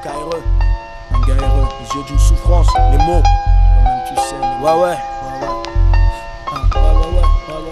KRE, un gars heureux, les yeux d'une souffrance, les mots, quand même tu sais, ouais.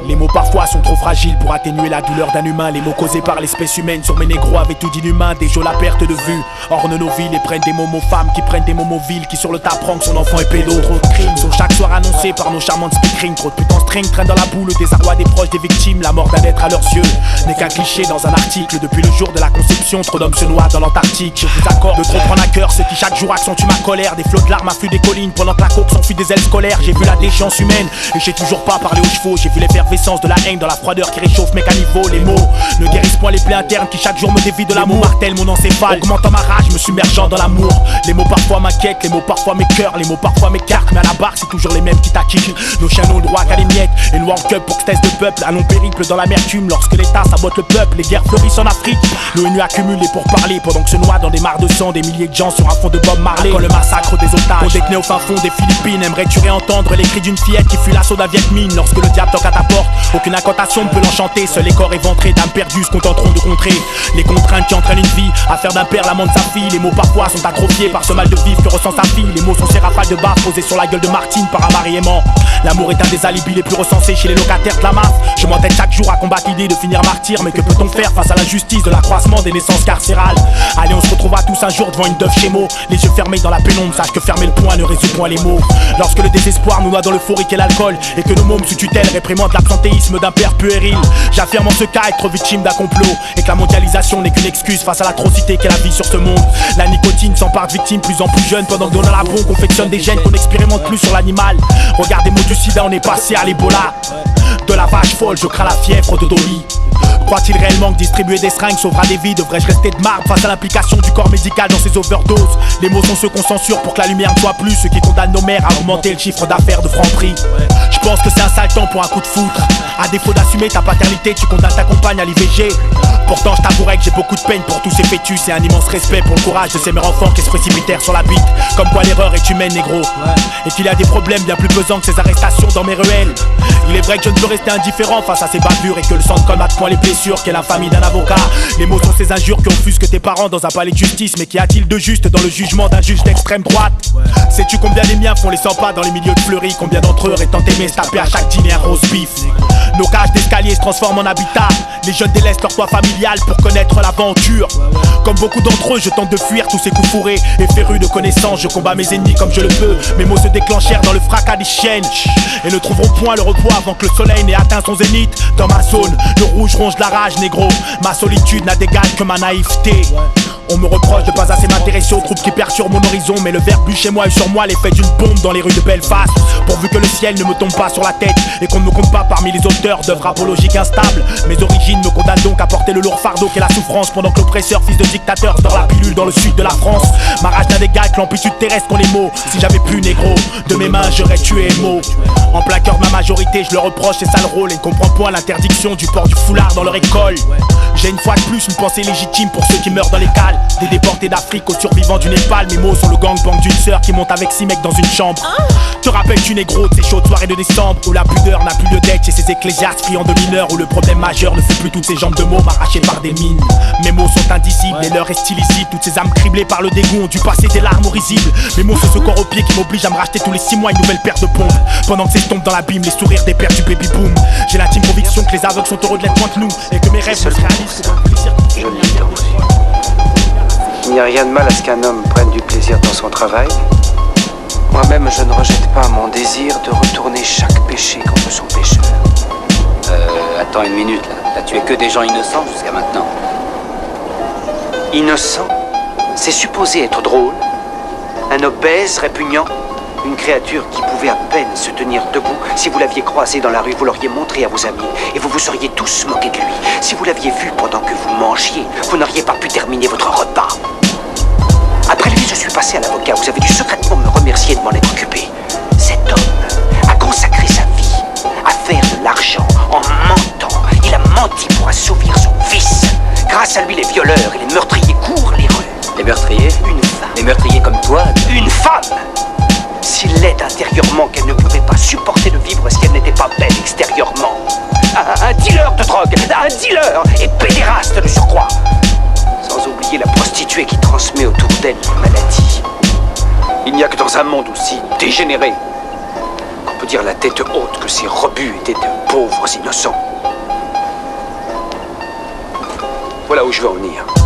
Les mots parfois sont trop fragiles pour atténuer la douleur d'un humain. Les mots causés par l'espèce humaine sur mes négros avaient tout d'inhumain. Des jeux la perte de vue, ornent nos villes et prennent des mots femmes qui prennent des mots villes, qui sur le tas prennent que son enfant est pédo. Trop de crimes sont chaque soir annoncés par nos charmantes speakerines. Trop de putains string traînent dans la boue, le désarroi des proches des victimes. La mort d'un être à leurs yeux n'est qu'un cliché dans un article. Depuis le jour de la conception, trop d'hommes se noient dans l'Antarctique. Je vous accorde de trop prendre à cœur ceux qui chaque jour accentuent ma colère. Des flots de larmes affluent des collines pendant que la coque s'enfuit des ailes scolaires. J'ai vu la déchéance humaine et j'ai toujours pas parlé aux chevaux. J'ai vu l'effervescence de la haine dans la froideur qui réchauffe mes caniveaux. Les mots ne guérissent point les plaies internes qui chaque jour me dévient de l'amour. Martèle mon encéphale, augmentant ma rage, me submergeant dans l'amour. Les mots parfois m'inquiètent, les mots parfois m'écœurent, les mots parfois m'écartent, mais à la barre c'est toujours les mêmes qui taquinent. Nos chiens n'ont le droit qu'à des miettes, et nous en cup pour que test de peuple. Un long périple dans l'amertume lorsque l'État sabote le peuple. Les guerres fleurissent en Afrique, l'ONU accumule les pourparlers pendant que se noient dans des mares de sang des milliers de gens sur un fond de Bob Marley. Quand le massacre des otages, on détenait au fin fond des Philippines. Aimerais-tu réentendre les cris d'une fillette qui fuit l'assaut d'un Viet Minh? Lorsque le diable toque à ta porte, aucune incantation ne peut l'enchanter. Seuls les corps éventrés d'âmes perdues se contenteront de contrer les contraintes qui entraînent une vie à faire d'un père l'amant de sa fille. Les mots parfois sont atrophiés par ce mal de vivre que ressent sa fille. Les mots sont ces rafales de baffes posées sur la gueule de Martine par un mari aimant. L'amour est un des alibis les plus recensés chez les locataires de la MAF. Je m'entête chaque jour à combattre l'idée de finir martyr. Mais que peut-on faire face à l'injustice de l'accroissement des naissances carcérales? Allez, on se retrouvera tous un jour devant une Dove chez mots, les yeux fermés dans la pénombre. Sache que fermer le poing ne résout point les mots. Lorsque le désespoir nous noie dans l'euphorique et l'alcool, et que nos mômes sous tutelle réprimandent l'absentéisme d'un père puéril, j'affirme en ce cas être victime d'un complot, et que la mondialisation n'est qu'une excuse face à l'atrocité qu'est la vie sur ce monde. La nicotine s'empare de victimes plus en plus jeunes, pendant que dans la bombe confectionne des gènes qu'on n'expérimente plus sur l'animal. Regardez-moi du sida, on est passé à l'Ebola. De la vache folle, je crains la fièvre de Dolly. Croit-il réellement que distribuer des seringues sauvera des vies? Devrais-je rester de marbre face à l'implication du corps médical dans ces overdoses? Les mots sont ceux qu'on censure pour que la lumière ne soit plus, ceux qui condamnent nos mères à augmenter le chiffre d'affaires de Franprix. Je pense que c'est un sale temps pour un coup de foudre. À défaut d'assumer ta paternité, tu condamnes ta compagne à l'IVG. Pourtant je t'avouerai que j'ai beaucoup de peine pour tous ces fœtus et un immense respect pour le courage de ces mères enfants qui se précipitèrent sur la bite. Comme quoi l'erreur est humaine, négro, et qu'il y a des problèmes bien plus pesants que ces arrestations dans mes ruelles. Il est vrai que je ne peux rester indifférent face à ces bavures, et que le sang ne colmate point les blessures qu'est l'infamie d'un avocat. Les mots sont ces injures qui offusquent tes parents dans un palais de justice. Mais qu'y a-t-il de juste dans le jugement d'un juge d'extrême droite? Sais-tu combien les miens font les 100 pas dans les milieux de fleuris? Combien d'entre eux étant aimés se taper à chaque dîner un rose beef? Nos cages d'escalier se transforment en habitat. Les jeunes délaissent leur toit familial pour connaître l'aventure. Comme beaucoup d'entre eux, je tente de fuir tous ces coups fourrés. Et féru de connaissances, je combats mes ennemis comme je le peux. Mes mots se déclenchèrent dans le fracas des chiennes, et ne trouveront point le repos avant que le soleil n'ait atteint son zénith. Dans ma zone, le rouge ronge la rage, négro. Ma solitude n'a d'égal que ma naïveté. On me reproche de pas assez m'intéresser aux troupes qui perturbent mon horizon. Mais le verbe bu chez moi et sur moi l'effet d'une bombe dans les rues de Belfast. Pourvu que le ciel ne me tombe pas sur la tête, et qu'on ne me compte pas parmi les auteurs d'œuvres apologiques instables. Mes origines me condamnent donc à porter le lourd fardeau qu'est la souffrance, pendant que l'oppresseur, fils de dictateur, dort la pilule dans le sud de la France. Ma rage n'a d'égal que l'amplitude terrestre qu'ont les mots. Si j'avais pu, négro, de mes mains j'aurais tué Emo. En plein cœur de ma majorité, je leur reproche ces sales rôles, et ne comprends point l'interdiction du port du foulard dans leur école. J'ai une fois de plus une pensée légitime pour ceux qui meurent dans les cales. Des déportés d'Afrique aux survivants du Népal. Mes mots sont le gangbang d'une sœur qui monte avec 6 mecs dans une chambre. Te rappelles-tu, négro, de ces chaudes soirées de décembre où la pudeur n'a plus lieu d'être chez ces ecclésiastes friands de mineurs, où le problème majeur ne fut plus toutes ces jambes de mômes arrachées par des mines. Mes mots sont indicibles et l'heure est stylisible. Toutes ces âmes criblées par le dégoût ont dû passer des larmes risibles. Mes mots sont ce corps au pied qui m'oblige à me racheter tous les 6 mois une nouvelle paire de pompes, pendant que s'estompent dans l'abîme les sourires des pères du baby boom. J'ai l'intime conviction que les aveugles sont heureux de l'être moins que nous, et que mes rêves se réalisent pour un plaisir. Je l'adore aussi. Il n'y a rien de mal à ce qu'un homme prenne du plaisir dans son travail. Moi-même, je ne rejette pas mon désir de retourner chaque péché contre son pécheur. Attends une minute là. T'as tué que des gens innocents jusqu'à maintenant. Innocent, c'est supposé être drôle. Un obèse répugnant, une créature qui pouvait à peine se tenir debout. Si vous l'aviez croisé dans la rue, vous l'auriez montré à vos amis, et vous vous seriez tous moqués de lui. Si vous l'aviez vu pendant que vous mangiez, vous n'auriez pas pu terminer votre repas. Après lui, je suis passé à l'avocat. Vous avez dû secrètement me remercier de m'en être occupé. Cet homme a consacré sa vie à faire de l'argent en mentant. Il a menti pour assouvir son vice. Grâce à lui, les violeurs et les meurtriers courent les rues. Les meurtriers? Une femme. Les meurtriers comme toi? Une femme! S'il l'aide intérieurement qu'elle ne pouvait pas supporter de vivre si elle n'était pas belle extérieurement. Un dealer de drogue, un dealer et pédéraste de surcroît. Sans oublier la prostituée prostituée qui transmet autour d'elle les maladies. Il n'y a que dans un monde aussi dégénéré qu'on peut dire la tête haute que ces rebuts étaient de pauvres innocents. Voilà où je veux en venir.